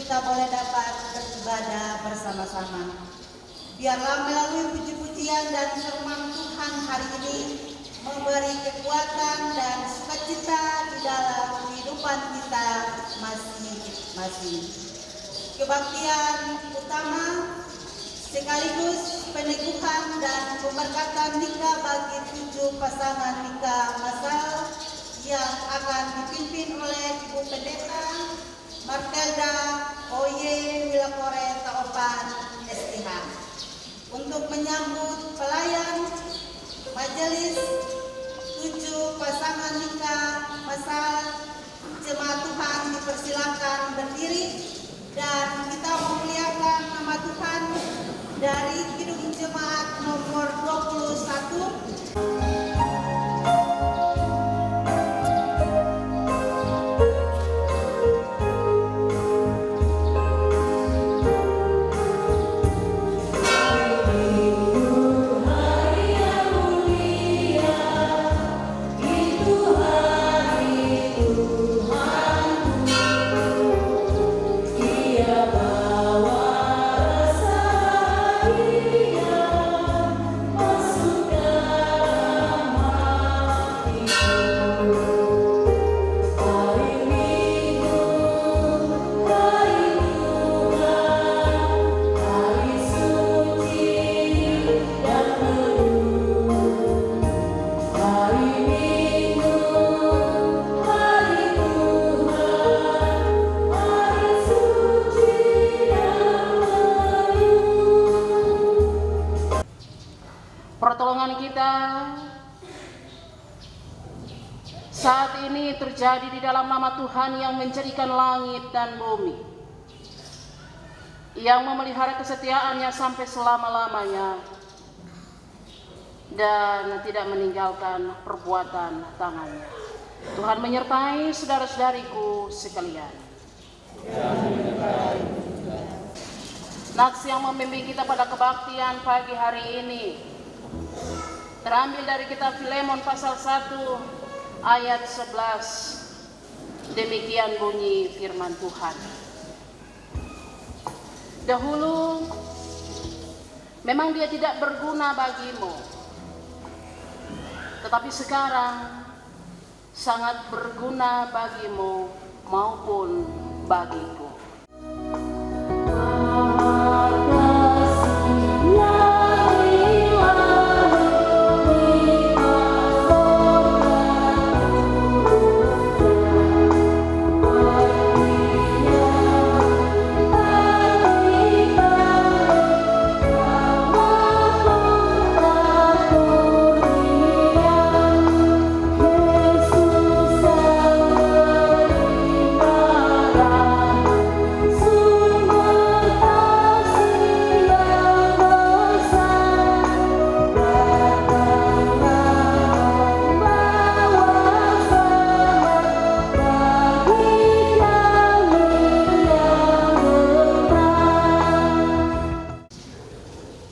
kita boleh dapat beribadah bersama-sama. Biarlah melalui puji-pujian dan firman Tuhan hari ini memberi kekuatan dan sukacita di dalam kehidupan kita masing-masing. Kebaktian utama sekaligus peneguhan dan pemberkatan nikah bagi 7 pasangan nikah masal yang akan dipimpin oleh Ibu Pendeta Martelda Oye Wilakore Taopan STH untuk menyambut pelayan majelis 7 pasangan nikah masal. Jemaat Tuhan dipersilakan berdiri dan kita memuliakan nama Tuhan dari Kidung Jemaat nomor 21. Pertolongan kita saat ini terjadi di dalam nama Tuhan yang menjadikan langit dan bumi, yang memelihara kesetiaannya sampai selama-lamanya dan tidak meninggalkan perbuatan tangannya. Tuhan menyertai saudara-saudariku sekalian. Nats yang membimbing kita pada kebaktian pagi hari ini terambil dari kitab Filemon pasal 1 ayat 11. Demikian bunyi firman Tuhan. Dahulu memang dia tidak berguna bagimu, tetapi sekarang sangat berguna bagimu maupun bagiku.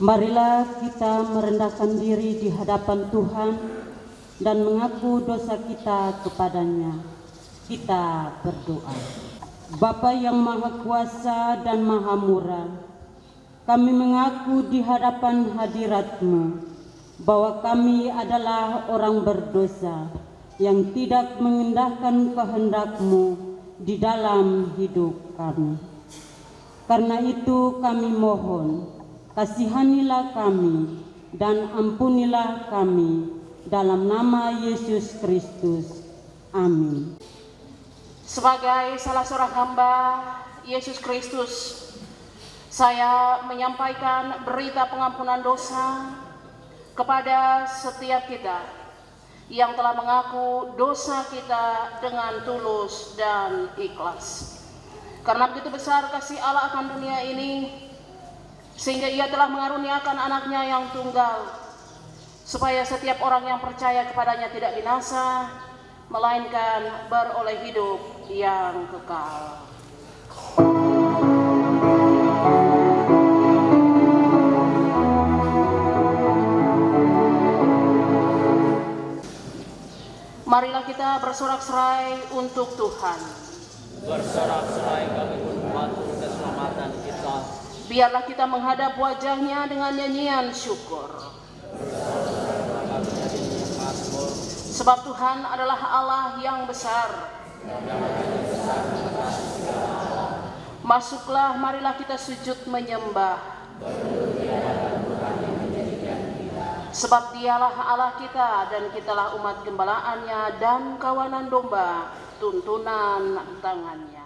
Marilah kita merendahkan diri di hadapan Tuhan dan mengaku dosa kita kepadanya. Kita berdoa. Bapa yang Maha Kuasa dan Maha Murah, kami mengaku di hadapan hadirat-Mu bahwa kami adalah orang berdosa yang tidak mengendahkan kehendak-Mu di dalam hidup kami. Karena itu kami mohon, kasihanilah kami dan ampunilah kami dalam nama Yesus Kristus. Amin. Sebagai salah seorang hamba Yesus Kristus, saya menyampaikan berita pengampunan dosa kepada setiap kita yang telah mengaku dosa kita dengan tulus dan ikhlas. Karena begitu besar kasih Allah akan dunia ini, sehingga Ia telah mengaruniakan anaknya yang tunggal, supaya setiap orang yang percaya kepadanya tidak binasa, melainkan beroleh hidup yang kekal. Marilah kita bersorak-sorai untuk Tuhan. Bersorak-sorai kami umat Biarlah kita menghadap wajah-Nya dengan nyanyian syukur. Sebab Tuhan adalah Allah yang besar. Masuklah, marilah kita sujud menyembah. Sebab Dialah Allah kita dan kitalah umat gembalaannya dan kawanan domba, tuntunan tangannya.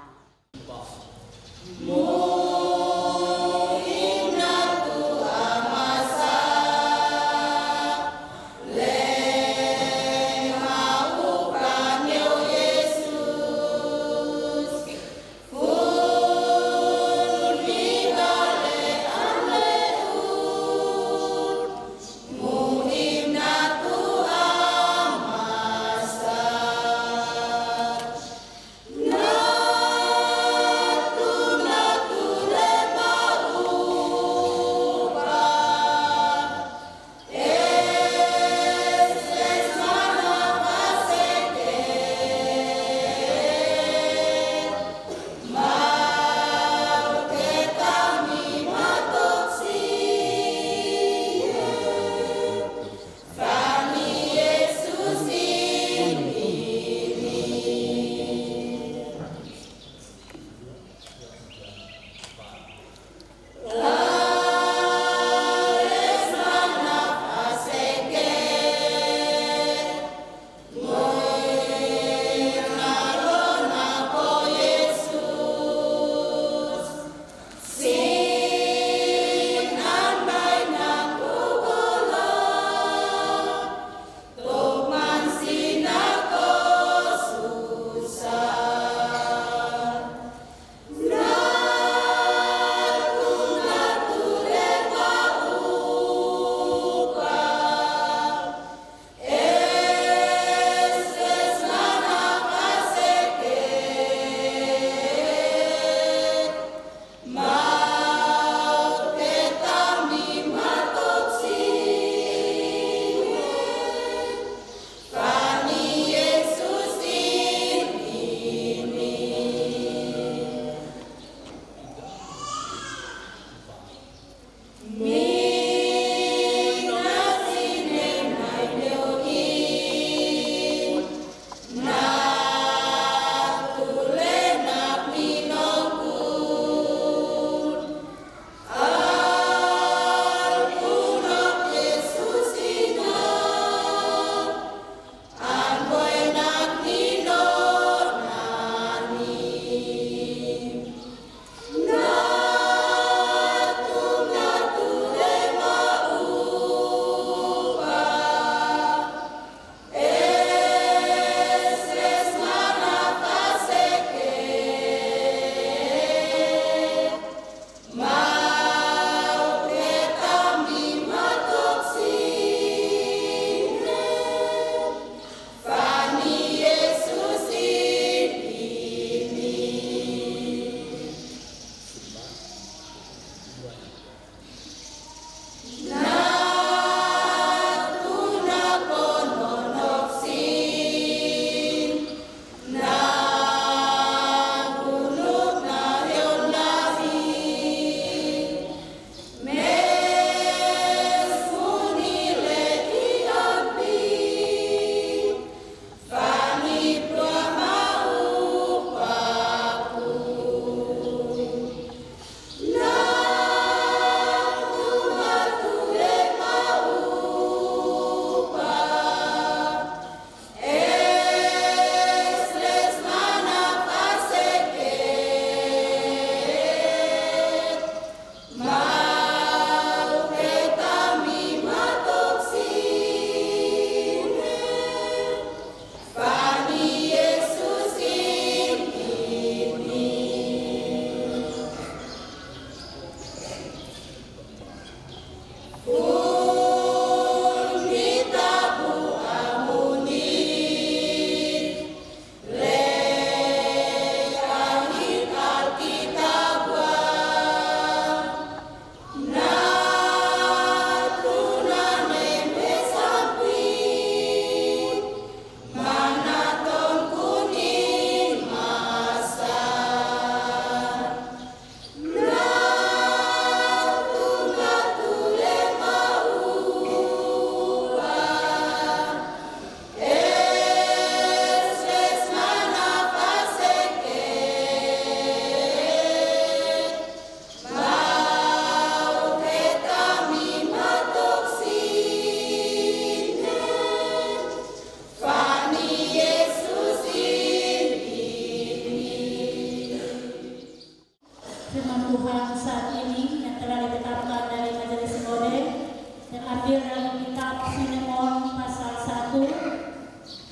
diambil dari kitab Filemon pasal 1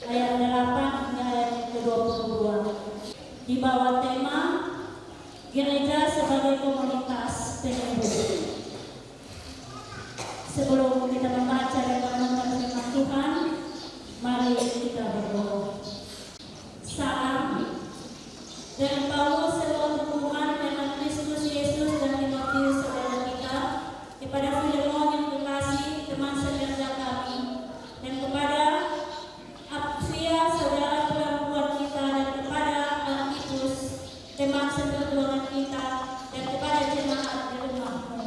ayat 8 hingga ayat ke-22 di bawah tema Gereja sebagai komunitas penyembuh. Sebelum kita membaca dan merenungkan firman Tuhan, mari kita berdoa. Salam dengan Paulus sebuah hubungan dengan Kristus Yesus dan Timotius saudara kita, kepada Filemon yang terkasih teman sekerja kami, dan kepada Apfia saudara perempuan kita, dan kepada Archippus teman seperjuangan kita, dan kepada jemaat di rumahmu.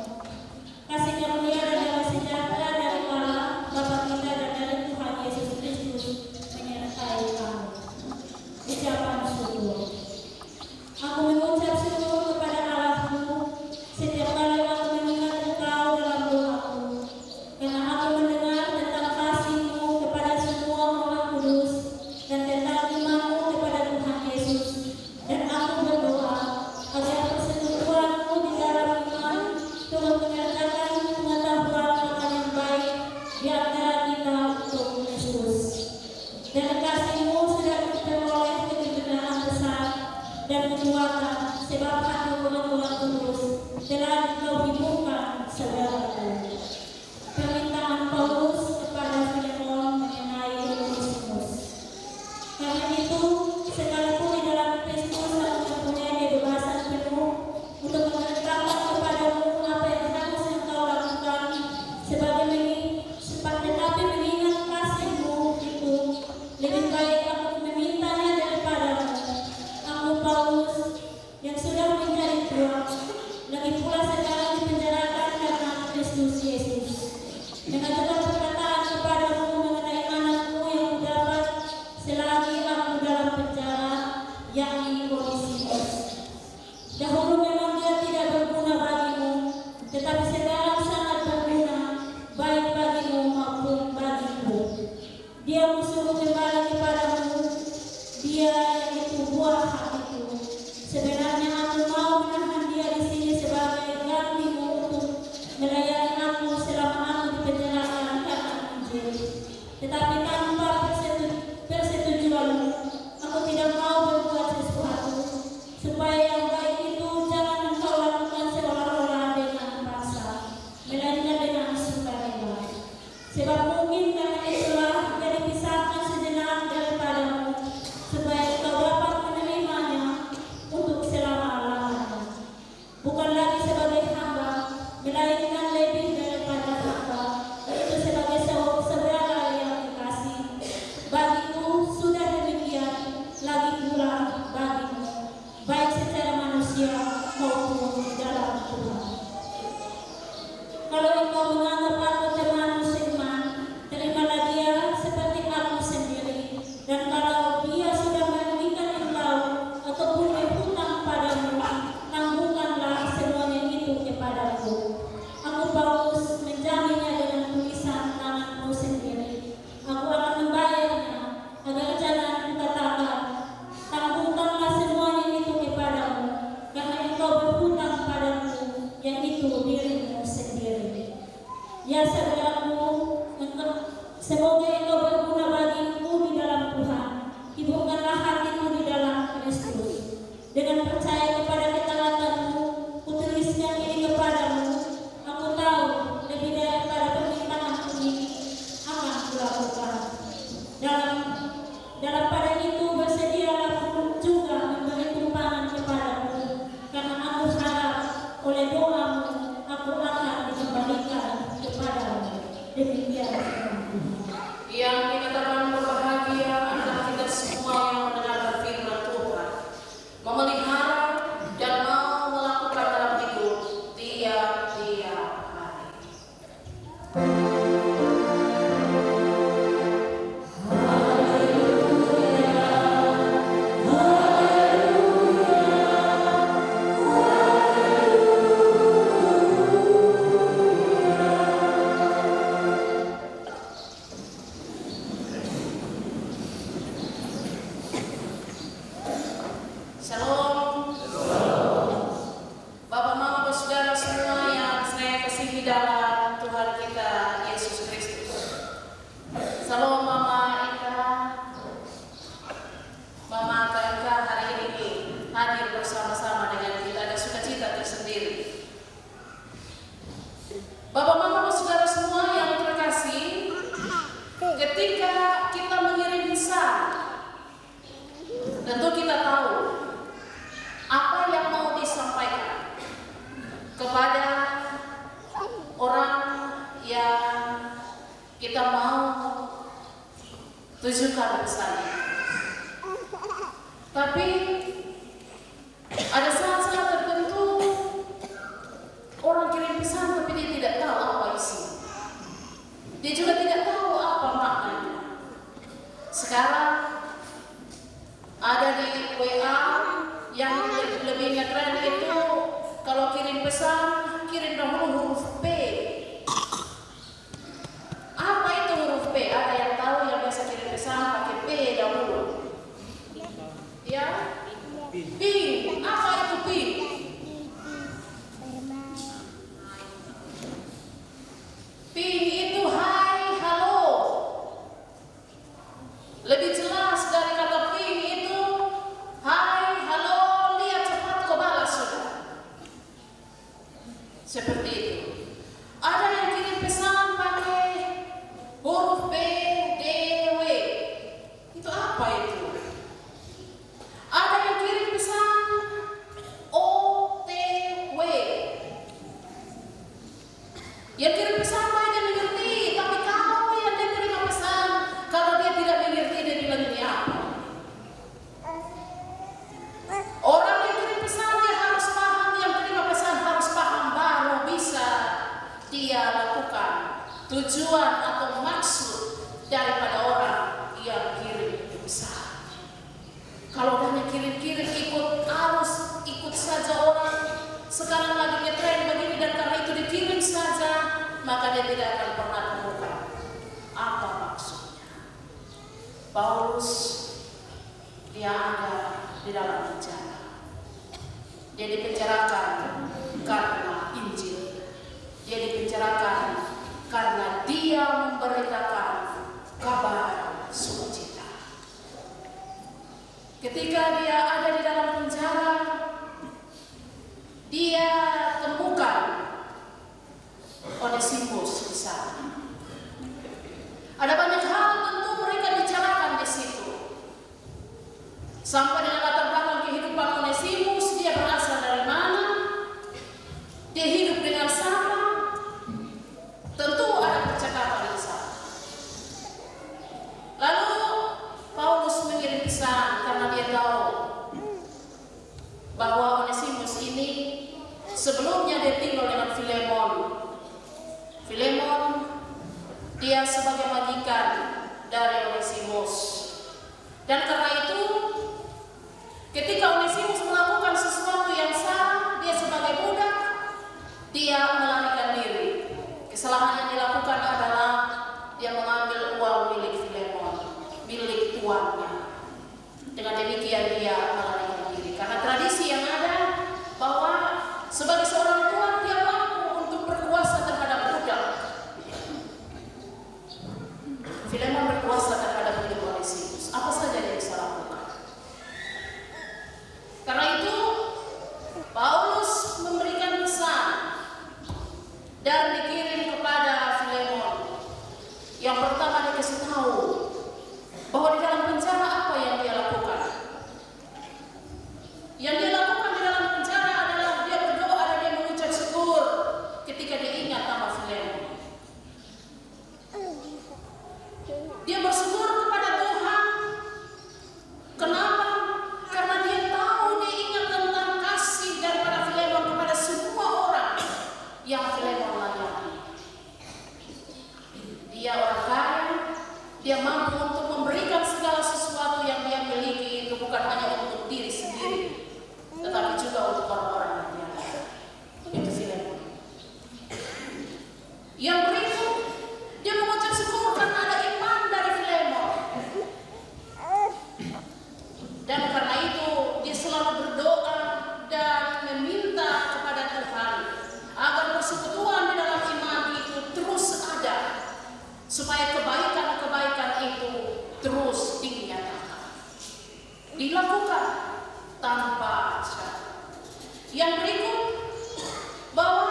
Kasih karunia dan damai sejahtera dari Allah Bapa kita dan dari Tuhan Yesus Kristus menyertai kamu. Ucapan syukur. Aku mengucap syukur kepada Allahku setiap kali aku mengingat Engkau dalam doaku, karena aku mendengar tentang kasih-Mu kepada semua orang kudus dan tentang iman-Mu kepada Tuhan Yesus. Dan aku berdoa agar persekutuan-Mu di dalam iman turut menyertakan pengetahuan akan yang baik di antara kita untuk Kristus. Dan kasih-Mu sudah diperoleh kebenaran besar dan kekuatan, sebab hati orang-orang kudus telah Engkau hidupkan saudaraku. Permintaan Paulus kepada Filemon mengenai Onesimus. Karena itu, sekalipun di dalam Kristus aku mempunyai kebebasan penuh untuk mengeritakan kepadamu apa yang harus engkau lakukan, tetapi mengingat kasih-Mu itu, lebih baik aku memintanya daripadamu. Aku Paulus yang sudah menjadi tua, lagi pula sekarang dipenjarakan karena Kristus Yesus. Mengajukan perkataan kepadamu mengenai anakku yang kudapat selagi aku dalam penjara, yakni Onesimus. Dahulu memang dia tidak berguna bagimu, tetapi sekarang sangat berguna, baik bagimu maupun bagiku. Dia musuh kembali kepadamu, dia itu buah hatiku. Sebenarnya aku mau menahan dia di sini sebagai gantimu untuk melayani aku selama aku dipenjarakan karena Injil. Tetapi tanpa persetujuanmu, aku tidak mau berbuat sesuatu supaya yang baik itu jangan engkau lakukan seolah-olah dengan paksa, melainkan dengan sukarela. Sebab mungkin karena itulah dia dipisahkan sejenak daripadamu, supaya engkau dapat menerimanya untuk selama-lamanya, bukan lagi sebagai hamba, melainkan lebih daripada hamba, yaitu sebagai saudara yang dikasih. Bagiku sudah demikian, lagi pula bagimu, baik secara manusia maupun dalam Tuhan. Kalau engkau menganggap aku temanmu seiman, terimalah dia seperti aku sendiri. Dan kalau dia sudah merugikan engkau ataupun berhutang padamu, tanggunganlah semuanya itu kepadaku. Aku Paulus menjaminnya dengan tulisan tanganku sendiri. Aku akan membayarnya, agar jangan kukatakan, tanggunganlah semuanya itu kepadamu, karena engkau berhutang padaku, yang itu dirimu sendiri. Ya saudaraku, semoga engkau berguna bagiku di dalam Tuhan. Hiburkanlah hatimu di dalam Kristus. Dengan percaya kepada ketaatanmu, kutuliskan ini kepadamu. Aku tahu lebih daripada permintaanku ini akan kulakukan. Dalam pada itu bersedialah juga memberi tumpangan kepadamu, karena aku harap oleh doamu aku akan dikembalikan kepadamu. Demikian Yang dikatakan berbahagia adalah kita semua yang mendengarkan firman Tuhan, memelihara dan mau melakukan dalam hidup tiap-tiap hari. Shalom. Bapak, Mama, Saudara semua yang saya kasihi dalam Tuhan kita Yesus Bapak, Mama, saudara semua yang terkasih, ketika kita mengirim pesan, tentu kita tahu apa yang mau disampaikan kepada orang yang kita mau tujukan pesannya. Tapi ada saat-saat tertentu orang kirim pesan tapi dia tidak tahu apa isinya. Dia juga tidak tahu apa maknanya. Sekarang ada di WA yang lebih ngetren itu, kalau kirim pesan kirim dahulu huruf P. Apa itu huruf P? Ada yang tahu yang biasa kirim pesan pakai P dahulu? Ya? Ping. Apa itu ping? Ping itu hai, halo. Lebih jelas dari kata ping itu hai, halo, lihat cepat kau balas sudah. Seperti itu. Ada yang kirim pesan pakai huruf B, D, W. Itu apa itu? Ada yang kirim pesan O, T, W. Yang kirim pesan baik dia mengerti, tapi kalau yang dia terima pesan, kalau dia tidak mengerti, dia bilang ini apa? Orang yang kirim pesan dia harus paham, yang terima pesan harus paham, baru bisa dia lakukan tujuan atau maksud daripada orang yang kirim pesan. Kalau hanya kirim-kirim ikut arus, ikut saja orang sekarang lagi ngetren begini dan karena itu dikirim saja, maka dia tidak akan pernah temukan apa maksudnya. Paulus dia ada di dalam penjara. Dia dipenjarakan karena Injil. Dia dipenjarakan karena dia memberitakan kabar sukacita. Ketika dia ada di dalam penjara, dia temukan Onesimus di sana. Ada banyak hal tentu mereka bicarakan di situ. Sampai dengan latar belakang kehidupan Onesimus, dia berasal dari mana, dia hidup dengan siapa. Tentu ada percakapan di sana. Lalu Paulus mengirim pesan karena dia tahu bahwa Onesimus ini sebelumnya dia tinggal dengan Filemon. Filemon dia sebagai majikan dari Onesimus. Dan karena itu ketika Onesimus melakukan sesuatu yang salah, dia sebagai budak, dia melarikan diri. Kesalahan yang dilakukan adalah dia mengambil uang milik Filemon, milik tuannya. Dengan demikian dia melarikan diri. Karena tradisi yang ada bahwa sebagai seorang tuan dia mampu untuk berkuasa terhadap budak. Filemon berkuasa terhadap hidup Onesimus. Apa saja dia bisa lakukan. Karena itu Paulus memberikan pesan dan dikirim kepada Filemon. Yang pertama dikasih tahu bahwa di dalam penjara apa yang dia lakukan. Yang dia lakukan di dalam penjara adalah dia berdoa dan dia mengucap syukur ketika dia ingat nama Filemon. Dia bersyukur kepada Tuhan. Kenapa? Karena dia tahu, dia ingat tentang kasih daripada Filemon kepada semua orang yang Filemon layani. Dia orang kaya, dia mampu untuk memberikan segala sesuatu yang dia miliki, itu bukan hanya untuk diri sendiri, tetapi juga untuk orang-orang yang dia layani. Itu Filemon. Yang berikut, dia mengucap syukur karena ada iman dari Filemon. Dan karena itu dia selalu berdoa dan meminta kepada Tuhan agar persekutuan di dalam iman itu terus ada, supaya kebaikan-kebaikan itu terus dinyatakan, dilakukan tanpa syarat. Yang berikut, bahwa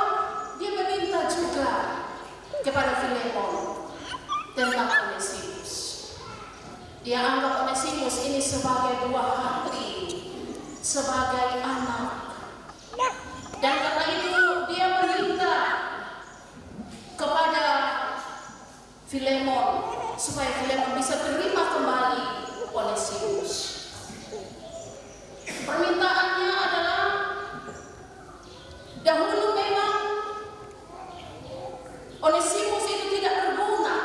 dia meminta juga tentang Onesimus. Dia anggap Onesimus ini sebagai buah hati, sebagai anak. Dan karena itu dia meminta kepada Filemon supaya Filemon bisa terima kembali Onesimus. Permintaannya adalah, dahulu memang Onesimus itu tidak berguna.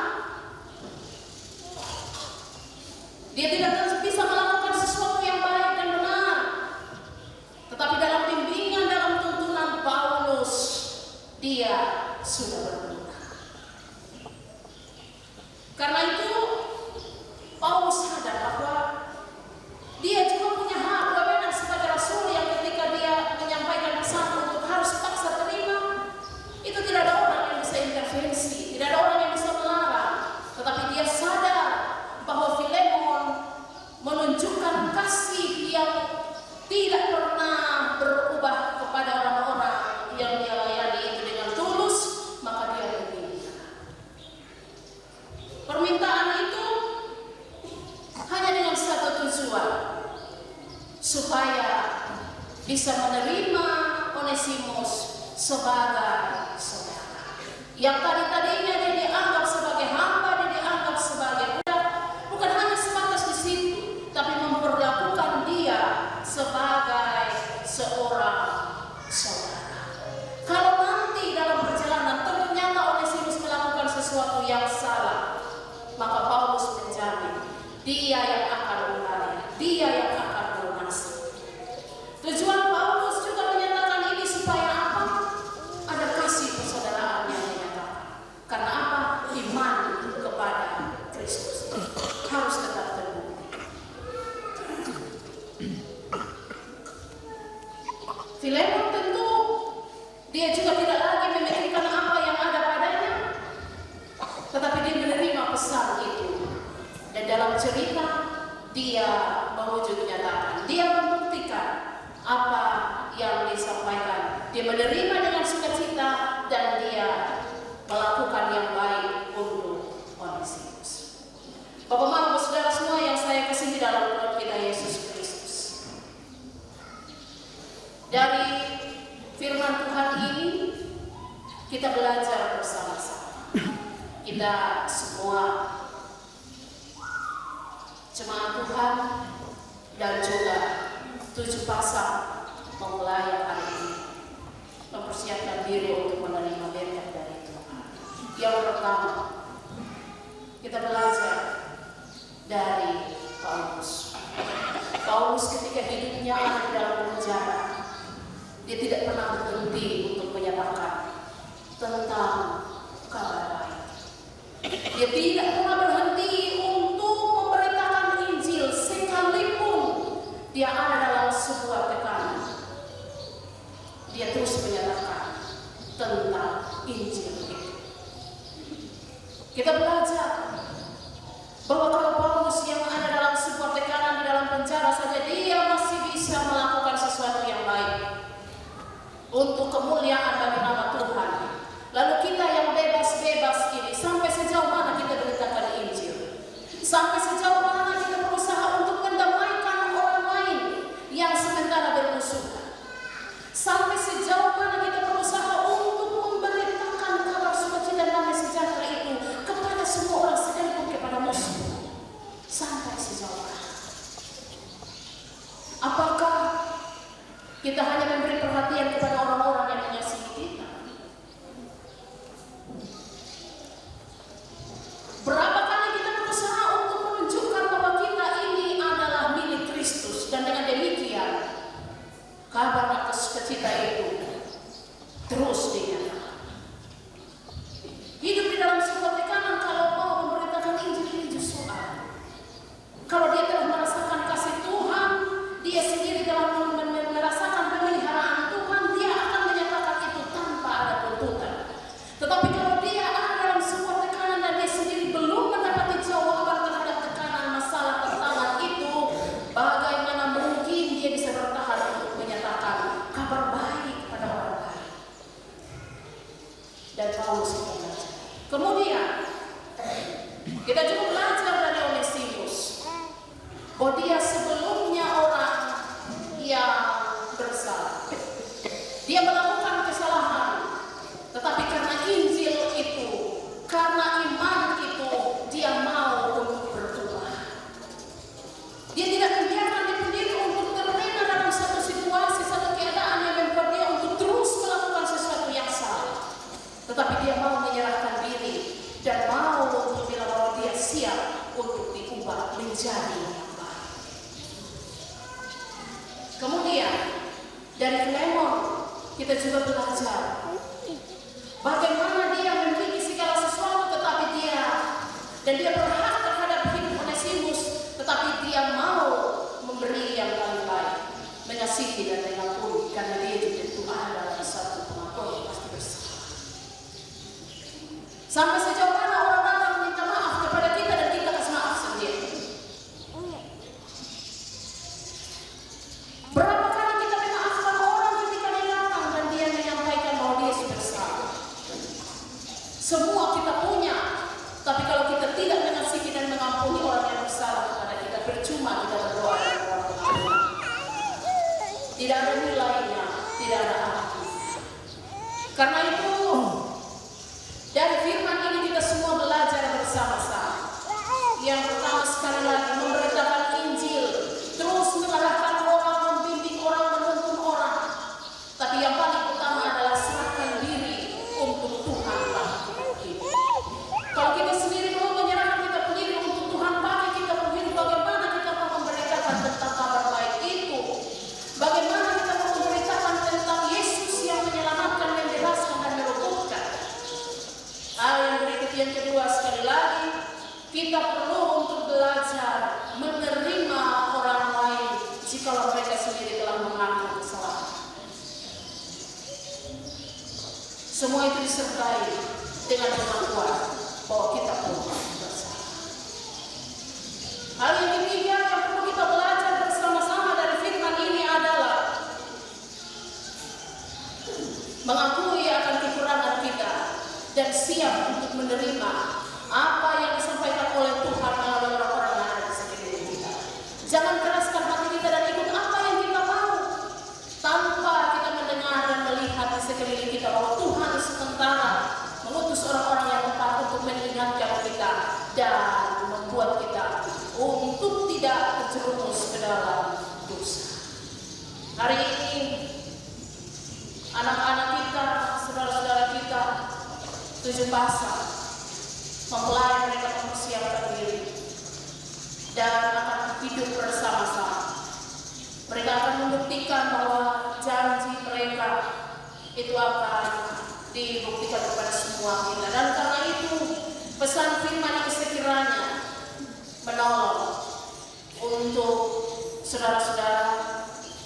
Dia tidak bisa melakukan sesuatu yang baik dan benar. Tetapi dalam bimbingan, dalam tuntunan Paulus, dia sudah berguna. Karena itu Paulus sadar bahwa dia juga punya hak wewenang sebagai rasul yang ketika dia menyampaikan pesan untuk harus paksa terima, itu tidak ada orang yang bisa intervensi, tidak ada orang yang bisa melarang. Tetapi dia sadar bahwa Filemon menunjukkan kasih yang tidak pernah berubah kepada orang-orang yang dia layani itu dengan tulus, maka dia meminta. Permintaan itu hanya dengan satu tujuan, supaya bisa menerima Onesimus sebagai saudara. Yang tadinya dia dianggap sebagai hamba, dia dianggap sebagai budak, bukan hanya sebatas di situ, tapi memperlakukan dia sebagai seorang saudara. Kalau nanti dalam perjalanan ternyata Onesimus melakukan sesuatu yang salah, maka Paulus menjamin dia yang akan mengalir, dia yang akan melunasi. Tujuan Paulus juga menyatakan ini supaya apa? Ada kasih persaudaraan yang dinyatakan. Karena apa? Iman kepada Kristus harus tetap terbukti. Filemon tentu dia juga tidak lagi memikirkan apa yang ada padanya, tetapi dia menerima pesan itu. Dan dalam cerita dia mewujud nyatakan, dia membuktikan apa yang disampaikan. Dia menerima dengan sukacita dan dia melakukan yang baik untuk Onesimus. Bapak Mama, saudara semua yang saya kasihi dalam Tuhan kita Yesus Kristus, dari firman Tuhan ini kita belajar bersama-sama. Kita semua jemaat Tuhan dan juga 7 pasang mempelai hari ini mempersiapkan diri untuk menerima berkat dari Tuhan. Yang pertama, kita belajar dari Paulus. Paulus ketika hidupnya ada di dalam penjara, dia tidak pernah berhenti untuk menyatakan tentang kabar baik. Dia tidak pernah berhenti untuk memberitakan Injil sekalipun dia ada dalam sebuah tekanan. Dia terus menyatakan tentang Injil itu. Kita belajar bahwa kalau Paulus yang ada dalam sebuah tekanan di dalam penjara saja, dia masih bisa melakukan sesuatu yang baik untuk kemuliaan bagi nama Tuhan. Lalu kita yang bebas-bebas ini, sampai sejauh mana kita beritakan Injil? Sampai sejauh mana kita berusaha untuk mendamaikan orang lain yang sementara bermusuhan? Sampai sejauh mana kita berusaha untuk memberitakan kabar sukacita dan damai sejahtera itu kepada semua orang sekalipun kepada musuh? Sampai sejauh mana? Apakah kita hanya memberi perhatian kepada orang-orang yang mengasihi kita? Berapa kali kita berusaha untuk menunjukkan bahwa kita ini adalah milik Kristus, dan dengan demikian kabar atas sukacita itu terus dinyatakan. Hidup di dalam sebuah tekanan, kalau mau memberitakan Injil ini justru ada. Kalau dia telah merasakan kasih Tuhan, dia sendiri telah merasakan pemeliharaan Tuhan, dia akan menyatakan itu tanpa ada tuntutan. Tetapi kalau dia ada dalam sebuah tekanan dan dia sendiri belum mendapati jawaban terhadap tekanan masalah pertahanan itu, bagaimana mungkin dia bisa bertahan untuk menyatakan kabar baik kepada orang lain? Dan Paulus itu belajar. Kemudian Kita juga belajar dari Onesimus bahwa dia sebelumnya orang yang bersalah. Dia melakukan kesalahan, tetapi karena Injil itu, karena iman itu, dia mau untuk berubah. Dia tidak membiarkan diri sendiri untuk terlena dalam satu situasi, satu keadaan yang membuat dia untuk terus melakukan sesuatu yang salah. Tetapi dia mau menyerahkan diri dan mau untuk bilang bahwa dia siap untuk diubah menjadi yang baik. Kemudian dari Filemon kita juga belajar bagaimana dia memiliki segala sesuatu, tetapi dia berhak terhadap hidup Onesimus, tetapi dia mau memberi yang paling baik, mengasihi dan mengampuni, karena dia tentu ada dalam satu pengakuan pasti bersalah. Sampai sejauh mana orang datang meminta maaf kepada kita dan kita kasih maaf sendiri? Berapa kali kita memaafkan orang ketika dia datang dan dia menyampaikan bahwa dia sudah salah? Semua kita punya, tapi kalau kita tidak mengasihi dan mengampuni orang yang bersalah kepada kita, percuma kita berdoa dan berdoa. Tidak ada nilainya, tidak ada arti. Karena itu, dari firman ini kita semua belajar bersama-sama. Yang pertama sekali lagi memberitakan Injil, terus mengarahkan orang, membimbing orang, menuntun orang. Tapi yang paling utama adalah serahkan diri untuk Tuhan bagi kita. Kalau kita sendiri mau menyerahkan kita sendiri untuk Tuhan bagi kita sendiri, bagaimana kita mau memberitakan tentang kabar baik itu? Bagaimana kita mau memberitakan tentang Yesus yang menyelamatkan, membebaskan dan meluputkan? Hal yang berikut yang kedua, sekali lagi kita perlu untuk belajar menerima orang lain jika mereka sendiri telah mengaku kesalahan. Semua itu disertai dengan pengakuan bahwa kita pernah bersalah. Hal yang ketiga yang perlu kita belajar bersama-sama dari firman ini adalah mengakui akan kekurangan kita dan siap untuk menerima apa yang disampaikan oleh Tuhan melalui orang-orang yang ada di sekeliling kita. Jangan keraskan hati kita dan ikut apa yang kita mau, tanpa kita mendengar dan melihat di sekeliling kita bahwa Tuhan sementara mengutus orang-orang yang tepat untuk mengingatkan kita dan membuat kita untuk tidak terjerumus ke dalam dosa. Hari ini anak-anak kita, saudara-saudara kita, 7 pasang mempelai mereka mempersiapkan diri dan akan hidup bersama-sama. Mereka akan membuktikan bahwa janji mereka itu akan dibuktikan kepada semua kita. Dan karena itu pesan firman ini sekiranya menolong untuk saudara-saudara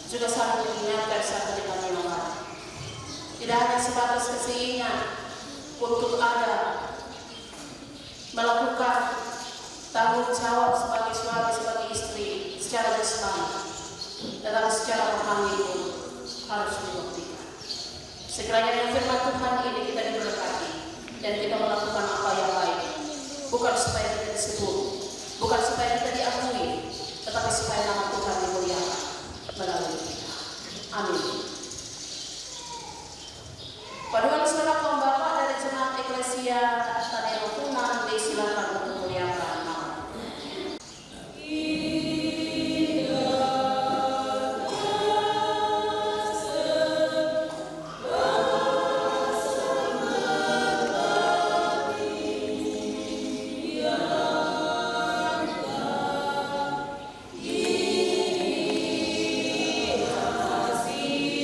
juga saling mengingatkan satu dengan yang lain. Tidak hanya sebatas keinginan untuk ada melakukan tanggung jawab sebagai suami, sebagai istri secara jasmani, tetapi secara rohani pun harus dibuktikan. Sekiranya dengan firman Tuhan ini kita diberkati dan kita melakukan apa yang baik, bukan supaya kita disebut, bukan supaya kita diakui, tetapi supaya nama Tuhan dimuliakan melalui kita. Amin. Paduan saudara kaum bapak dari jemaat Eklesia Tadeo Tunan disilakan untuk muliakan nama. Kasih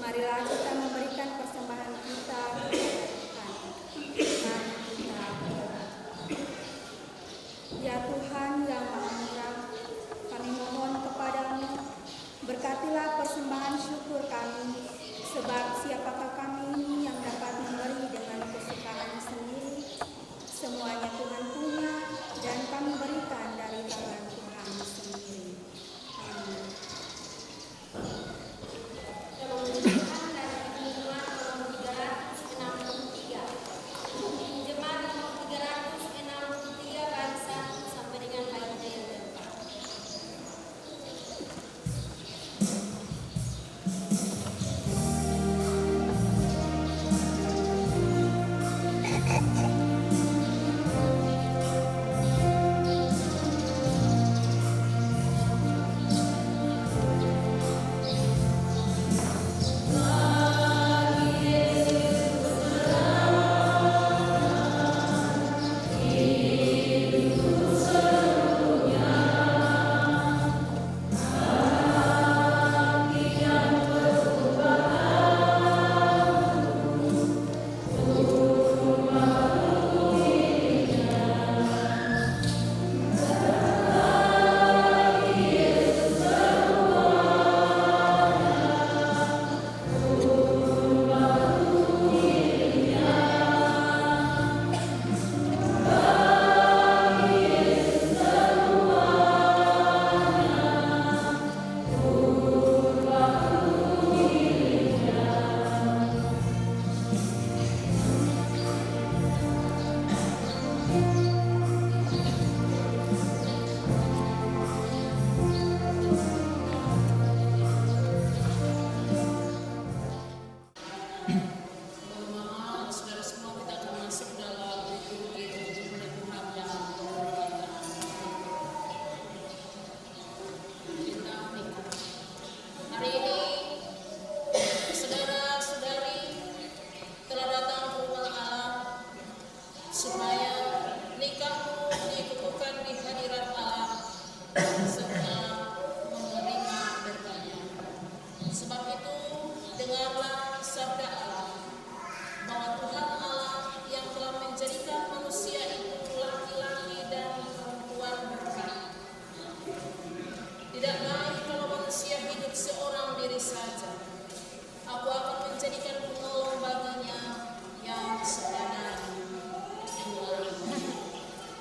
Marilah kita memberikan persembahan kita kepada Tuhan. Dan kita berdoa. Ya Tuhan yang Maha Murah, kami mohon kepadamu, berkatilah persembahan syukur kami, sebab siapakah kami ini yang dapat memberi dengan kesukaan sendiri. Semuanya Tuhan punya, dan kami berikan dari tangan Tuhan sendiri. Amin.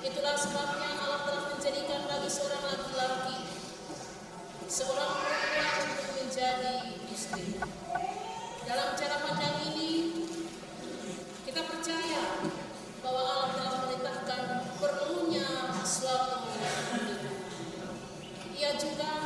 Itulah sebabnya Allah telah menjadikan bagi seorang laki-laki seorang perempuan untuk menjadi istri. Dalam cara pandang ini, kita percaya bahwa Allah telah menetapkan perlunya suatu pernikahan. Ia juga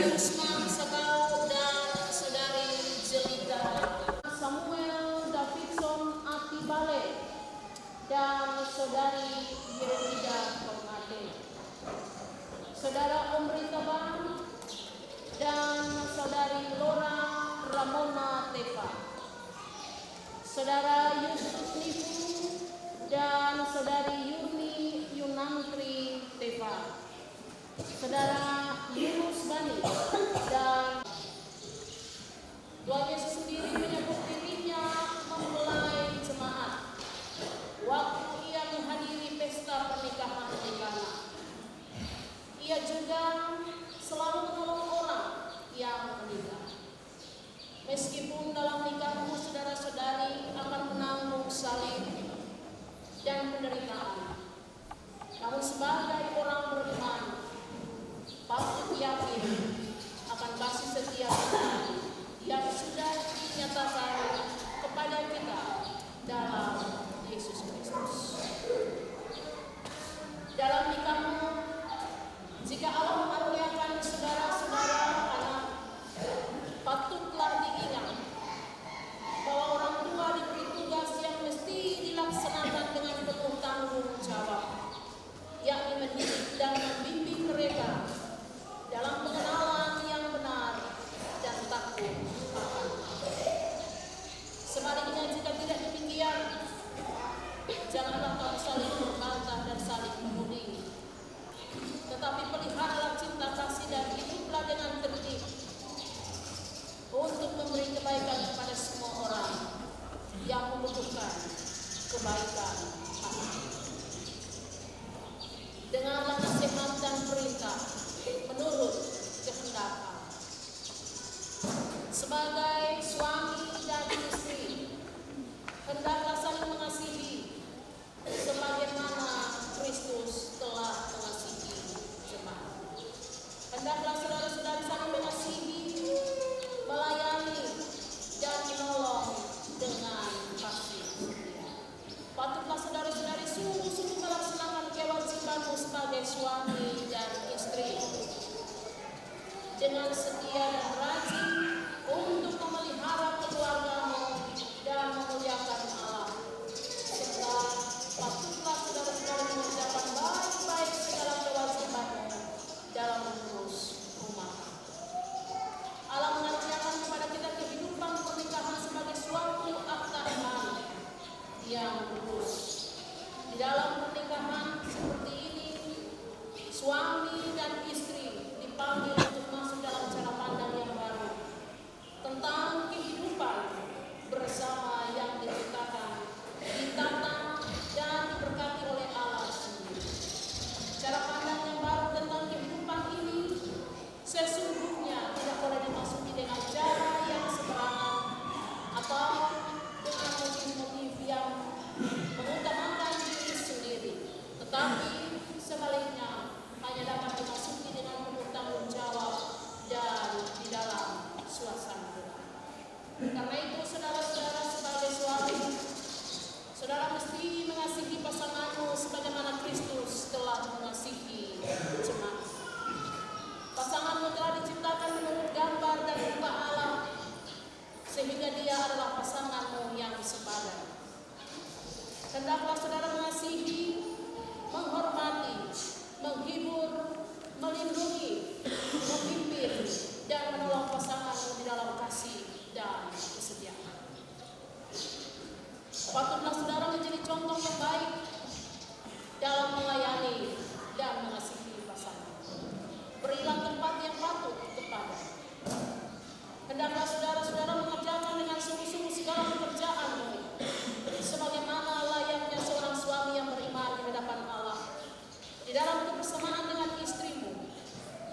Yusman Sagau dan Saudari Jelita, Samuel Davidson Atibale dan Saudari Yerida Pengade, Saudara Omri Tabang dan Saudari Lora Ramona Tepa, Saudara Yusuf Nifu dan Saudari Yurni Yunantri Tepa, Saudara Yunus Bani dan Tuhan Yesus sendiri menyebut dirinya mempelai jemaat waktu ia menghadiri pesta pernikahan di Kana. Ia juga selalu menolong orang yang menikah. Meskipun dalam nikahmu saudara-saudari akan menanggung salib dan penderitaan, namun sebagai orang beriman patut yakin akan kasih setia Tuhan yang sudah dinyatakan kepada kita dalam Yesus Kristus. Dalam nikahmu, jika Allah mengaruniakan saudara-saudara anak, patutlah diingat bahwa orang tua diberi tugas yang mesti dilaksanakan dengan penuh tanggung jawab, yakni mendidik dan membimbing mereka dalam pengenalan yang benar dan takut akan Allah. Sebaliknya, jika tidak demikian, janganlah kamu saling membantah dan saling menuding, tetapi peliharalah cinta kasih dan hiduplah dengan tertib untuk memberi kebaikan kepada semua orang yang membutuhkan kebaikan Allah. Dengarlah nasihat dan perintah menurut kehendak Allah. Sebagai suami dan istri, hendaklah saling mengasihi sebagaimana Kristus telah mengasihi jemaat. Hendaklah saudara-saudari saling mengasihi, melayani, dan menolong dengan kasih setia. Patutlah saudara-saudari sungguh-sungguh melaksanakan kewajibanmu sebagai suami dan istri dengan setia dan rajin untuk memelihara keluargamu dan memuliakan Allah. Serta patutlah saudara-saudari mengerjakan baik-baik segala kewajibanmu dalam mengurus rumah. Allah mengaruniakan kepada kita kehidupan pernikahan sebagai suatu akta iman yang lurus. Di dalam pernikahan seperti ini, suami dan istri dipanggil untuk masuk dalam cara pandang yang baru tentang kehidupan bersama yang diciptakan, ditata, dan diberkati oleh Allah sendiri. Cara pandang yang baru tentang kehidupan ini sesungguhnya tidak boleh dimasuki dengan cara yang sembarangan atau dengan motif-motif yang mengutamakan diri sendiri, tetapi sebaliknya hanya dapat dimasuki dengan penuh tanggung jawab dan di dalam suasana Tuhan. Karena itu, saudara-saudara, sebagai suami, saudara mesti mengasihi pasanganmu sebagaimana Kristus telah mengasihi jemaat. Pasanganmu telah diciptakan menurut gambar dan rupa Allah, sehingga dia adalah pasanganmu yang sepadan. Hendaklah saudara mengasihi, menghormati, menghibur, melindungi, memimpin, dan menolong pasanganmu di dalam kasih dan kesetiaan. Patutlah saudara menjadi contoh yang baik dalam melayani dan mengasihi pasangan. Berilah tempat yang patut kepada. Hendaklah saudara-saudara mengerjakan dengan sungguh-sungguh segala pekerjaanmu sebagaimana layaknya seorang suami yang beriman di hadapan Allah, di dalam kebersamaan dengan istrimu,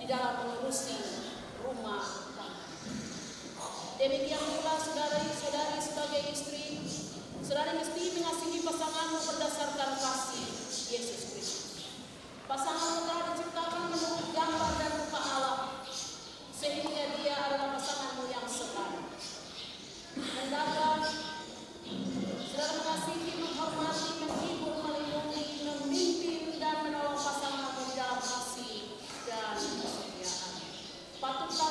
di dalam mengurusi rumah tangga. Demikian pula saudari-saudari sebagai istri, saudari mesti mengasihi pasanganmu berdasarkan kasih Yesus Kristus. Pasanganmu telah diciptakan menurut gambar dan rupa Allah, sehingga dia adalah pasanganmu yang sepadan. Hendaklah saudara mengasihi, menghormati, menghibur, melindungi, memimpin, dan menolong pasanganmu dalam kasih dan kesetiaan. Patutlah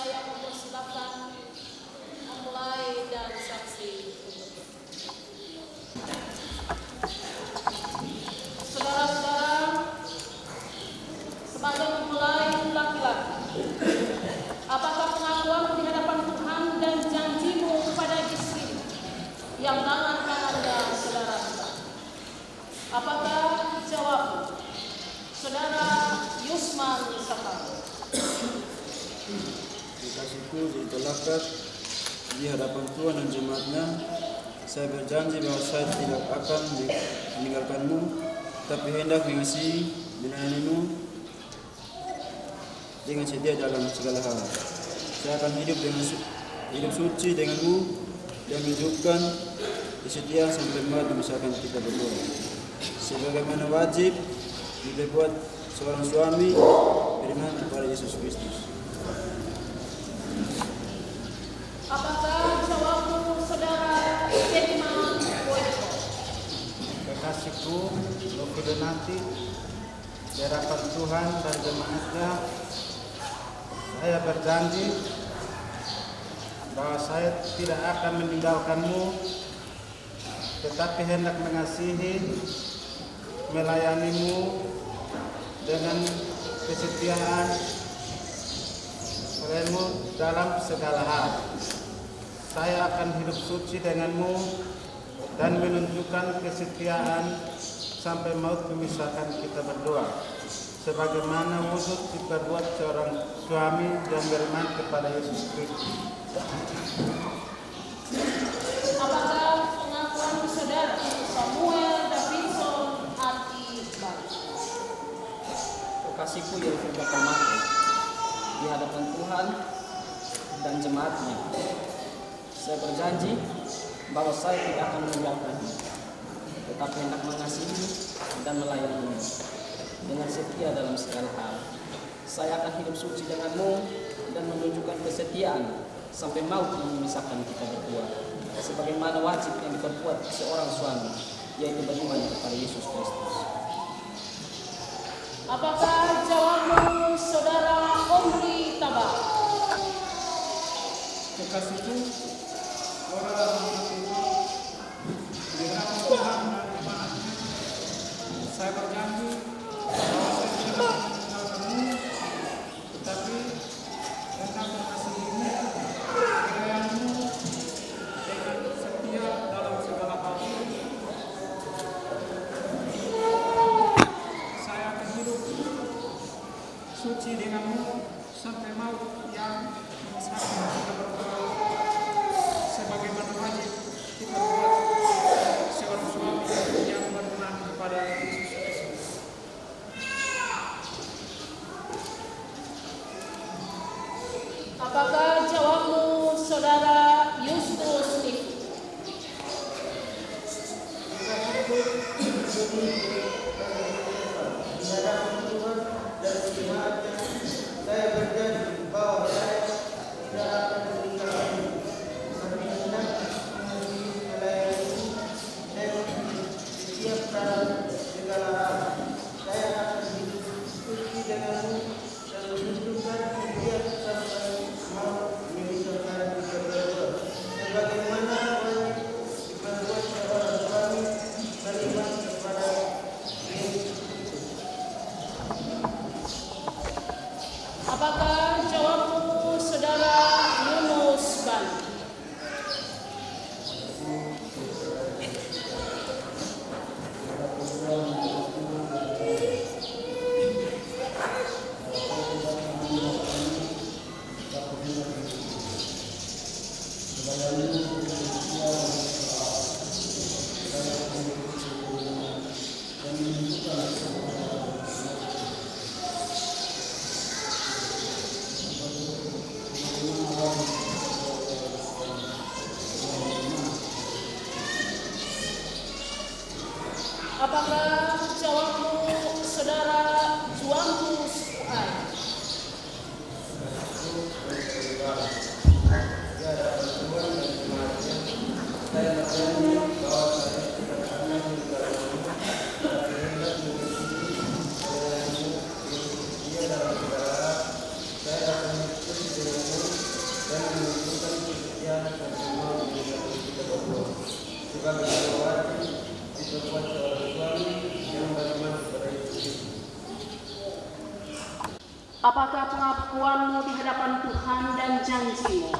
saya mempersilahkan memulai dan saksi. Saudara-saudara, sebagai mempelai laki-laki, apakah pengakuanmu di hadapan Tuhan dan janjimu kepada istri yang tangan kanannya saudara pegang? Apakah jawabmu? Saudara Yusman Sakar. Kekasihku ditolakkan di hadapan Tuhan dan jemaatnya, saya berjanji bahwa saya tidak akan meninggalkanmu, tapi hendak mengasihi, melayanimu dengan setia dalam segala hal. Saya akan hidup suci denganmu dan menunjukkan kesetiaan sampai maut memisahkan kita berdua, sebagaimana wajib diperbuat seorang suami beriman kepada Yesus Kristus. Apakah jawabmu, saudara Edman Boyko? Kekasihku Nofidonati, di hadapan Tuhan dan jemaatnya, saya berjanji bahwa saya tidak akan meninggalkanmu, tetapi hendak mengasihi, melayanimu dengan kesetiaan olehmu dalam segala hal. Saya akan hidup suci denganmu dan menunjukkan kesetiaan sampai maut memisahkan kita berdua, sebagaimana wujud diperbuat seorang suami yang beriman kepada Yesus Kristus. Apakah pengakuan saudara Samuel Davidson Atibar? Kekasihku yang terhormat di hadapan Tuhan dan jemaatnya, saya berjanji bahwa saya tidak akan meninggalkanmu, tetapi hendak mengasihi dan melayanimu dengan setia dalam segala hal. Saya akan hidup suci denganmu dan menunjukkan kesetiaan sampai maut memisahkan kita berdua, sebagaimana wajib yang diperbuat seorang suami, yaitu beriman kepada Yesus Kristus. Apakah jawabmu, saudara Omri Tabar? Kekasihku, orang itu di hadapan Tuhan dan jemaatnya, saya berjanji bahwa saya tidak akan meninggalkanmu, tetapi hendak mengasihimu, melayanimu dengan setia dalam segala hal. Saya akan hidup suci denganmu sampai maut yang memisahkan kita berdua, sebagaimana wajib diperbuat seorang suami yang beriman kepada Yesus Kristus. Apakah jawabmu, saudara Yustus Niki? Saya berjanji bahwa saya tidak akan meninggalkanmu, tapi hendak mengasihi, melayanimu dengan setiap dalam segala hal. Saya akan hidup suci denganmu dan menunjukkan kesetiaan sampai maut memisahkan kita berdua, sebagaimana wajib diperbuat seorang suami beriman kepada Yesus. Apakah jawabmu, saudara Yunus Bani? Apakah jawabmu, saudara Juantus Fuad? Saya berjanji bahwa saya tidak akan meninggalkanmu, tapi hendak mengasihi, melayanimu dengan setia dalam segala hal. Saya akan hidup denganmu Apakah pengakuanmu di hadapan Tuhan dan janjimu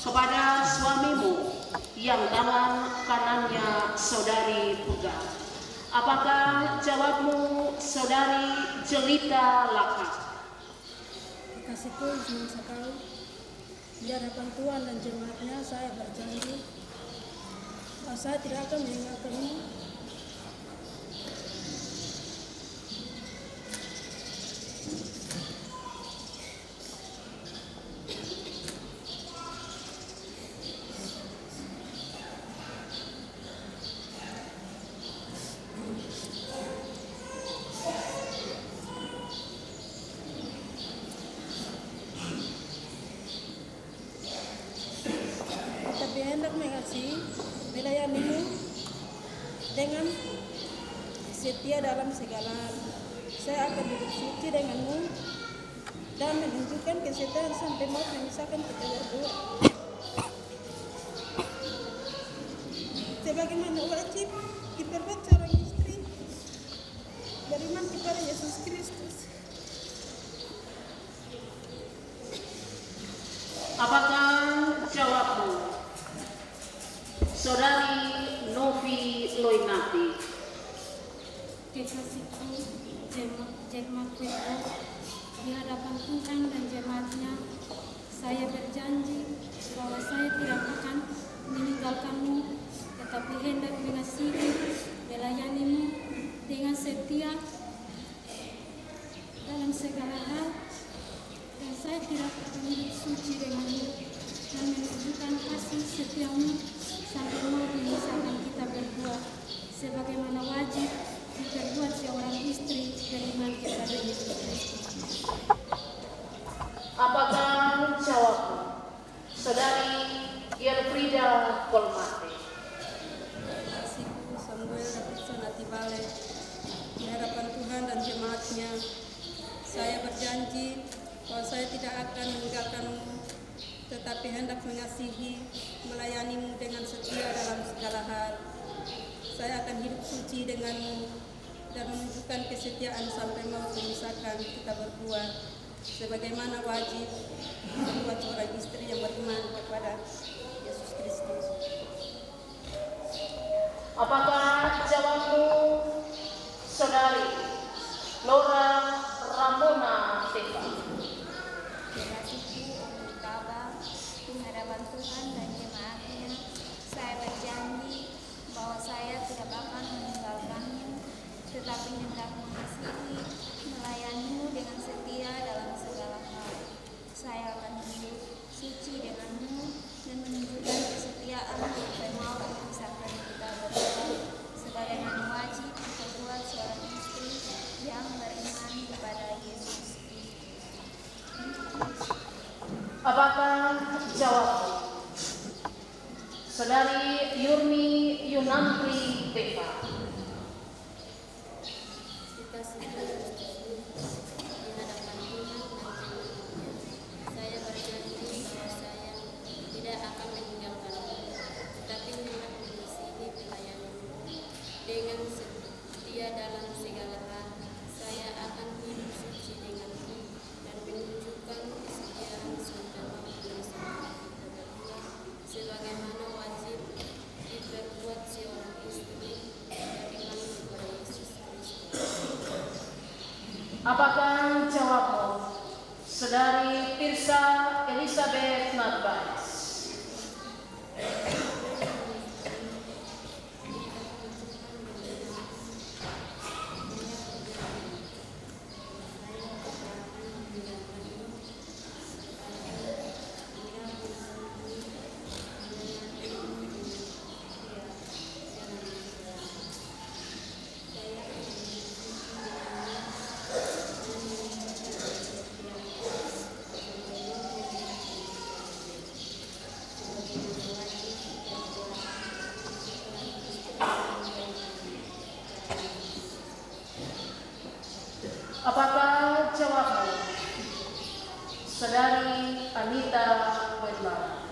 kepada suamimu yang tangan kanannya saudari Puga? Apakah jawabmu saudari Jelita Laka? Kekasihku Ismail sekali, di hadapan Tuhan dan jemaatnya saya berjanji bahwa saya tidak akan meninggalkanmu. Tapi hendak mengasihi, melayanimu dengan setia dalam segala hal. Saya akan hidup suci denganmu dan menunjukkan kesetiaan sampai maut memisahkan kita berdua. Sebagaimana wajib diperbuat seorang istri beriman kepada Yesus Kristus. Apakah jawabmu saudari Novi Loinati? Kekasihku jemaatku di hadapan Tuhan dan jemaatnya, saya berjanji bahwa saya tidak akan meninggalkanmu, tetapi hendak mengasihi, melayanimu dengan setia dalam segala hal, dan saya tidak akan hidup suci denganmu dan menunjukkan kasih setiamu sampai maut memisahkan kita berdua, sebagaimana wajib diperbuat seorang istri beriman kepada Yesus Kristus. Apakah jawabmu saudari Elfrida Kolmate? Kekasihku Samuel Davidson Atibale, di hadapan Tuhan dan jemaatnya, saya berjanji bahwa saya tidak akan meninggalkanmu, tetapi hendak mengasihi, melayanimu dengan setia dalam segala hal. Saya akan hidup suci denganmu dan menunjukkan kesetiaan sampai maut memisahkan kita berdua, sebagaimana wajib membuat seorang istri yang beriman kepada Yesus Kristus. Apakah jawabmu saudari Laura Ramona Teva? Kekasihku Kaba, di hadapan Tuhan dan jemaatnya, saya berjanji bahwa saya tidak akan meninggalkanmu, tetapi hendak mengasihi, melayanimu dengan setia dalam segala hal. Saya akan hidup suci denganmu dan menunjukkan kesetiaan sampai maut memisahkan kita berdua, sebagaimana wajib diperbuat seorang istri yang beriman kepada Yesus Kristus. Apakah jawabmu saudari Yurni Yunantri Teva? Kekasihku di hadapan Tuhan dan jemaatnya, saya berjanji bahwa saya tidak akan meninggalkanmu, tetapi hendak mengasihi, melayanimu dengan setia dalam segala hal. Saya akan hidup suci denganmu dan menunjukkan kesetiaan sampai maut memisahkan kita berdua, sebagaimana wajib diperbuat seorang istri beriman kepada Yesus Kristus. Apakah jawabmu saudari Tirsa Elizabeth Nadbais? Apakah jawabmu saudari Anita Wedlar?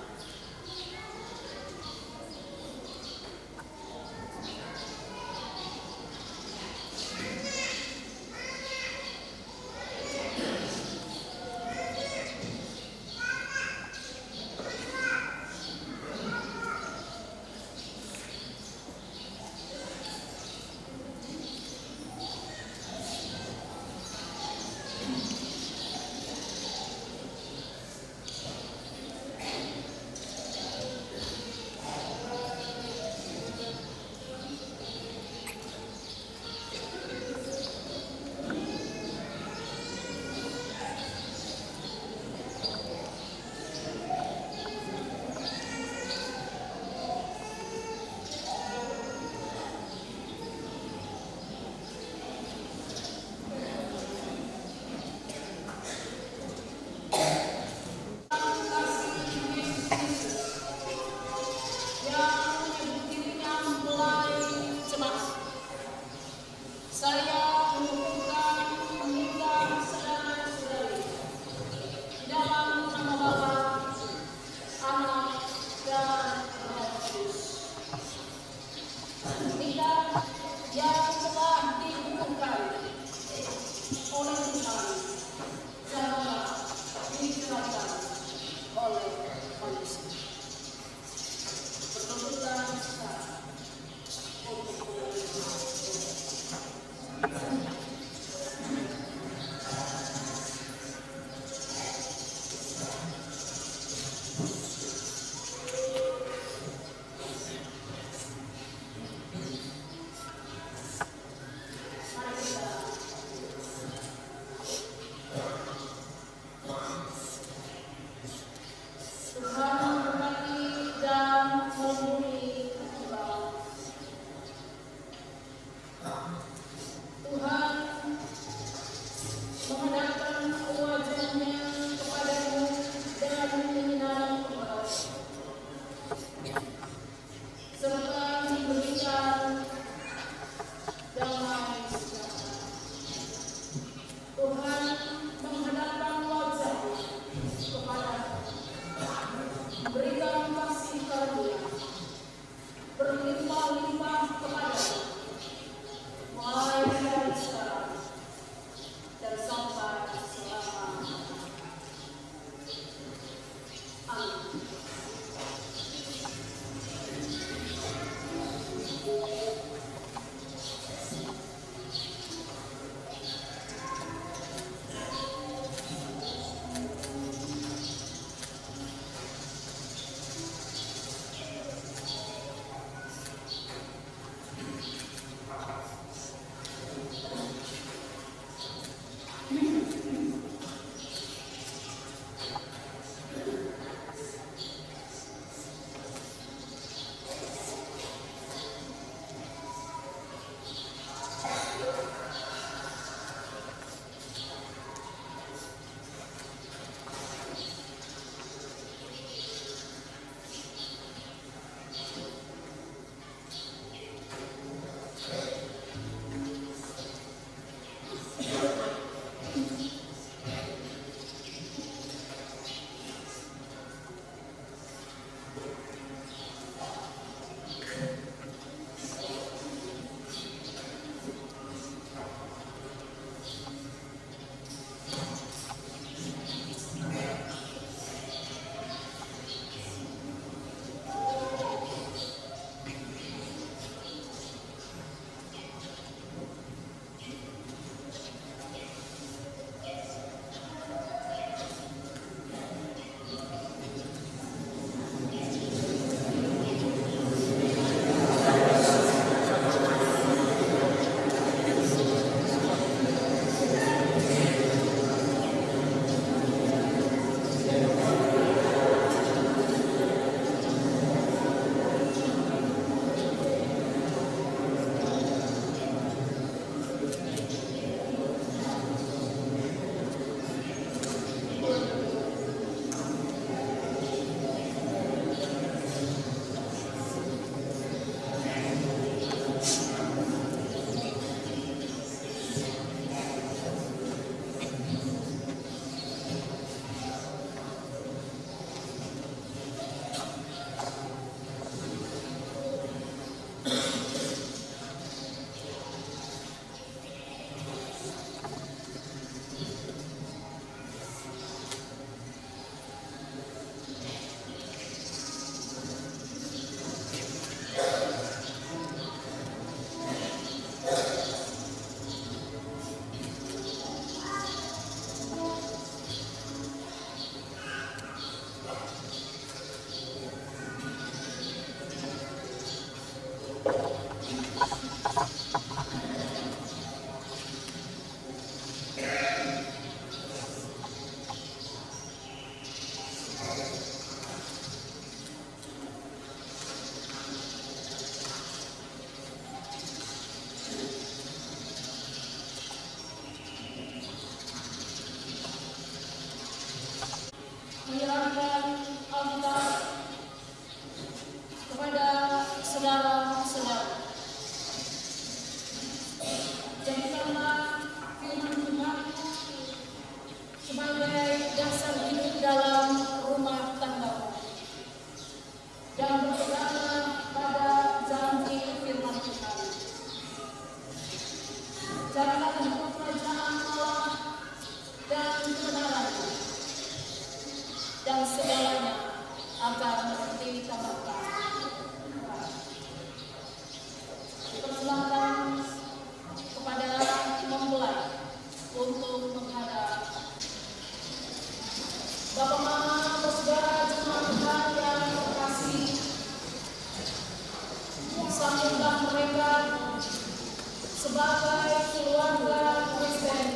keluarga Kristen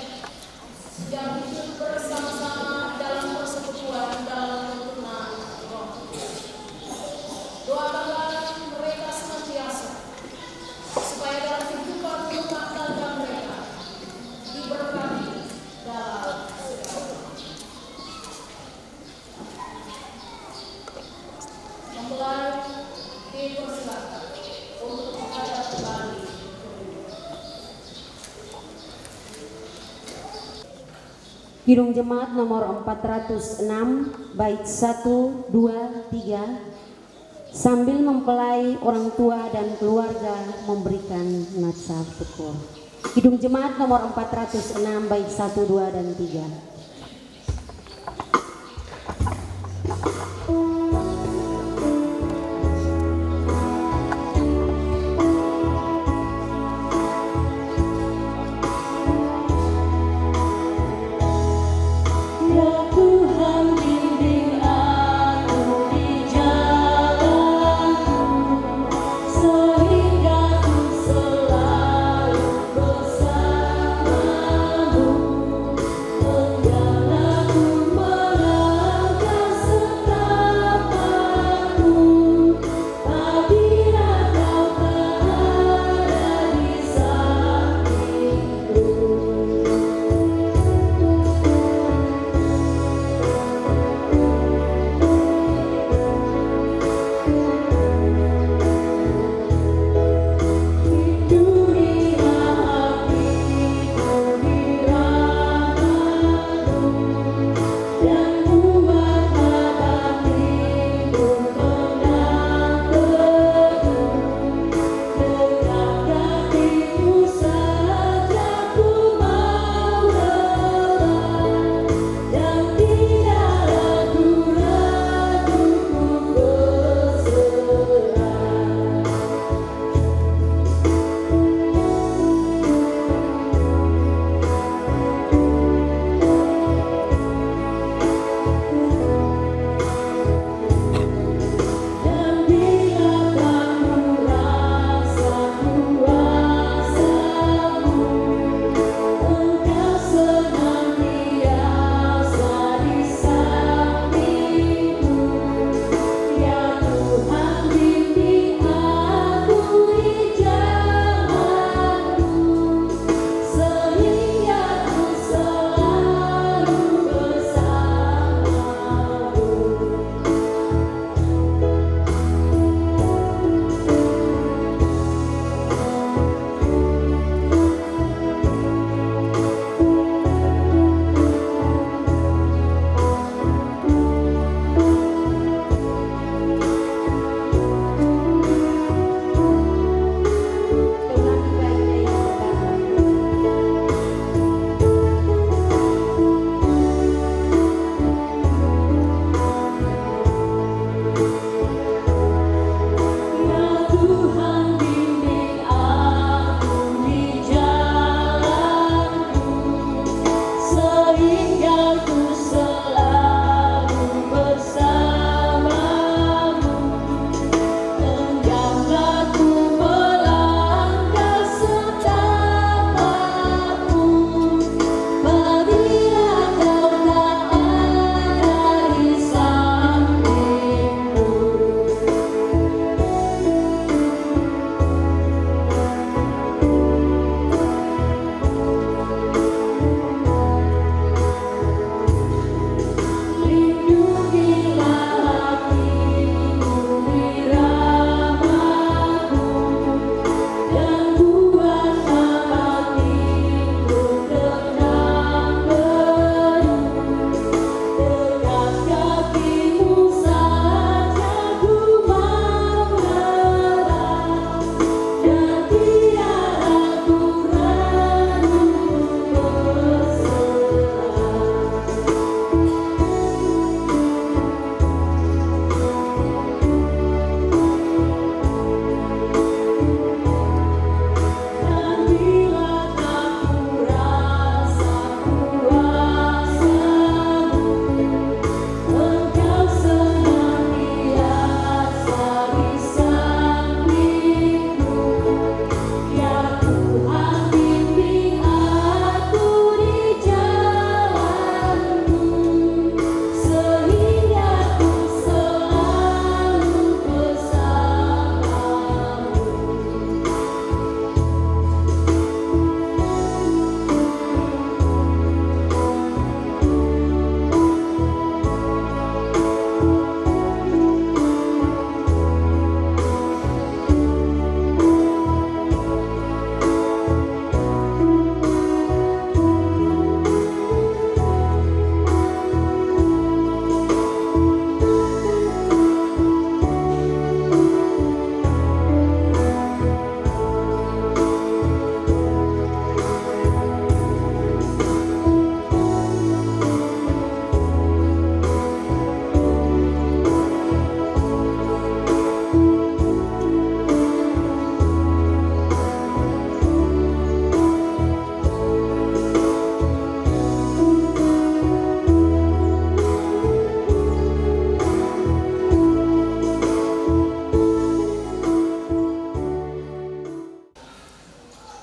yang hidup bersama-sama dalam persekutuan dalam keturunan roh. Doakanlah mereka senantiasa supaya dalam kehidupan rumah tangga mereka diberkati dalam segala. Mempelai dipersilakan untuk menghadap kembali. Kidung Jemaat nomor 406 bait 1, 2, 3 sambil mempelai orang tua dan keluarga memberikan natsah syukur. Kidung Jemaat nomor 406 bait 1, 2, dan 3. Selalu bersamamu.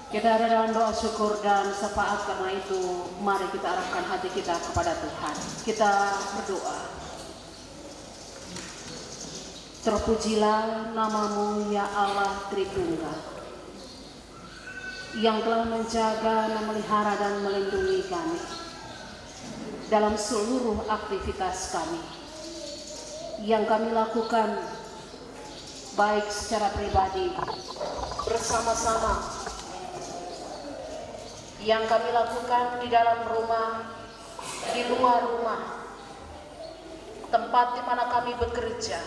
Kita ada dalam doa syukur dan syafaat, karena itu mari kita arahkan hati kita kepada Tuhan. Kita berdoa. Terpujilah namamu ya Allah Tritunggal, yang telah menjaga, memelihara dan melindungi kami dalam seluruh aktivitas kami yang kami lakukan, baik secara pribadi, bersama-sama, yang kami lakukan di dalam rumah, di luar rumah, tempat di mana kami bekerja.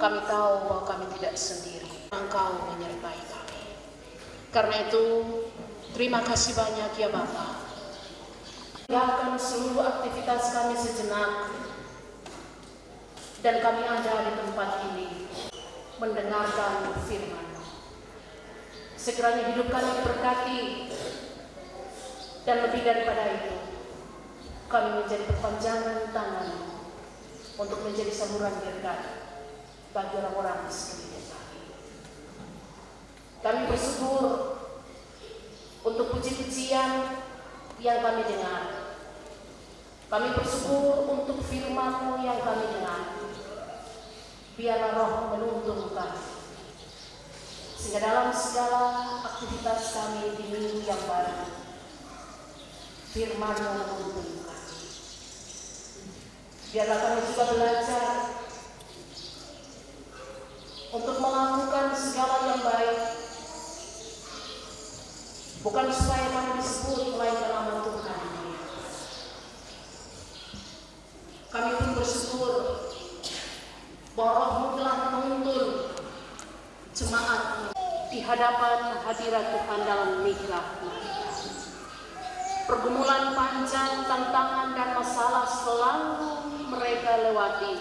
Kami tahu bahwa kami tidak sendiri. Engkau menyertai kami. Karena itu, terima kasih banyak ya Bapa. Tinggalkan seluruh aktivitas kami sejenak, dan kami ada di tempat ini mendengarkan firman. Sekiranya hidup kami diberkati, dan lebih daripada itu, kami menjadi perpanjangan tangan untuk menjadi saluran berkat bagi orang-orang di sekeliling kami. Kami bersyukur untuk puji-pujian yang kami dengar. Kami bersyukur untuk firman-Mu yang kami dengar. Biarlah Roh menuntun kami, sehingga dalam segala aktivitas kami di minggu yang baru, firman-Mu menuntun kami. Biarlah kami juga belajar untuk melakukan segala yang baik, bukan supaya kami disebut, melainkan nama Tuhan. Kami pun bersyukur bahwa Roh-Mu telah menuntun jemaat di hadapan hadirat Tuhan dalam nikah mereka. Pergumulan panjang, tantangan dan masalah selalu mereka lewati,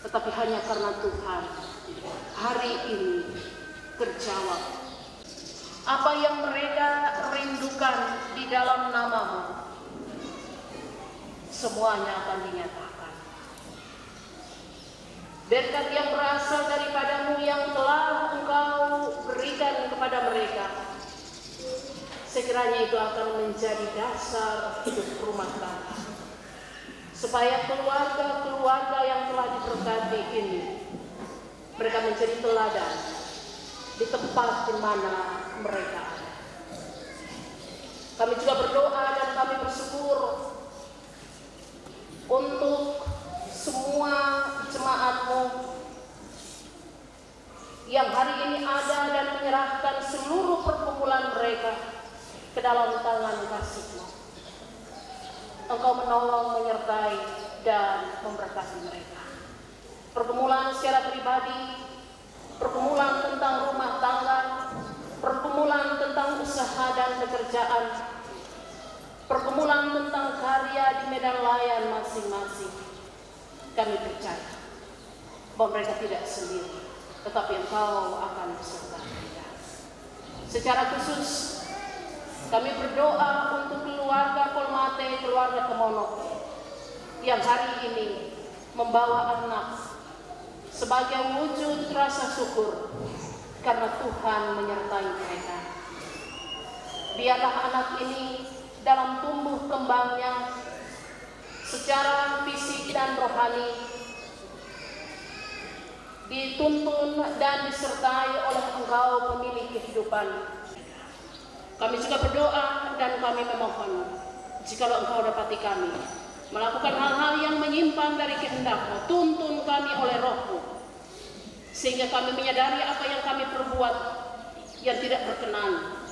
tetapi hanya karena Tuhan hari ini terjawab. Apa yang mereka rindukan di dalam nama-Mu, semuanya akan dinyatakan. Berkat yang berasal daripada-Mu yang telah Engkau berikan kepada mereka, sekiranya itu akan menjadi dasar hidup rumah tangga, supaya keluarga-keluarga yang telah diberkati ini, mereka menjadi teladan di tempat di mana mereka ada. Kami juga berdoa dan kami bersyukur untuk semua jemaat-Mu yang hari ini ada dan menyerahkan seluruh pergumulan mereka ke dalam tangan kasih-Mu. Engkau menolong, menyertai, dan memberkati mereka. Pergumulan secara pribadi, pergumulan tentang rumah tangga, pergumulan tentang usaha dan pekerjaan, pergumulan tentang karya di medan layan masing-masing. Kami percaya bahwa mereka tidak sendiri, tetapi Engkau akan beserta mereka. Secara khusus, kami berdoa untuk keluarga Kolmate, keluarga Kemonok, yang hari ini membawa anak sebagai wujud rasa syukur karena Tuhan menyertai mereka. Biarlah anak ini dalam tumbuh kembangnya secara fisik dan rohani dituntun dan disertai oleh Engkau pemilik kehidupan. Kami juga berdoa dan kami memohon, jikalau Engkau dapati kami melakukan hal-hal yang menyimpang dari kehendak-Mu, tuntun kami oleh Roh-Mu, sehingga kami menyadari apa yang kami perbuat yang tidak berkenan.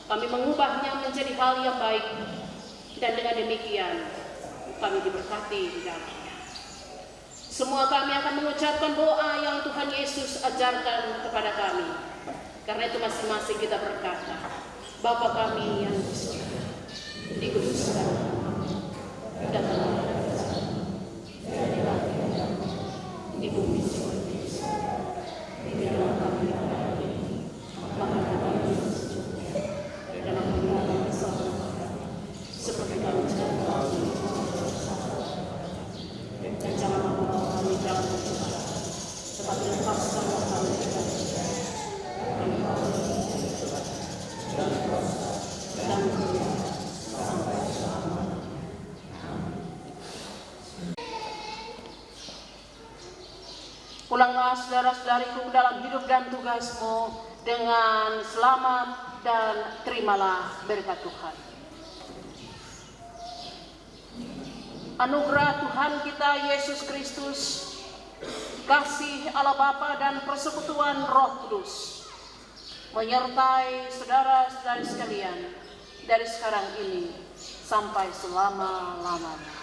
Kami mengubahnya menjadi hal yang baik, dan dengan demikian kami diberkati di dalamnya. Semua kami akan mengucapkan doa yang Tuhan Yesus ajarkan kepada kami. Karena itu masing-masing kita berkata, Bapa kami yang di surga, dikuduskan namamu, datanglah kerajaanmu, jadilah kehendakmu di bumi seperti di surga. Berikanlah kami pada hari ini makan kami yang secukupnya, dan ampunilah kesalahan kami, seperti kami juga mengampuni dan jangan membawa kami dalam pencobaan, tetapi lepaskanlah kami dari jahat. Kami dan kuasa dan kemuliaan sampai selamanya. Pulanglah saudara-saudariku dalam hidup dan tugasmu dengan selamat dan terimalah berkat Tuhan. Anugerah Tuhan kita Yesus Kristus, kasih Allah Bapa dan persekutuan Roh Kudus menyertai saudara-saudari sekalian dari sekarang ini sampai selama-lamanya.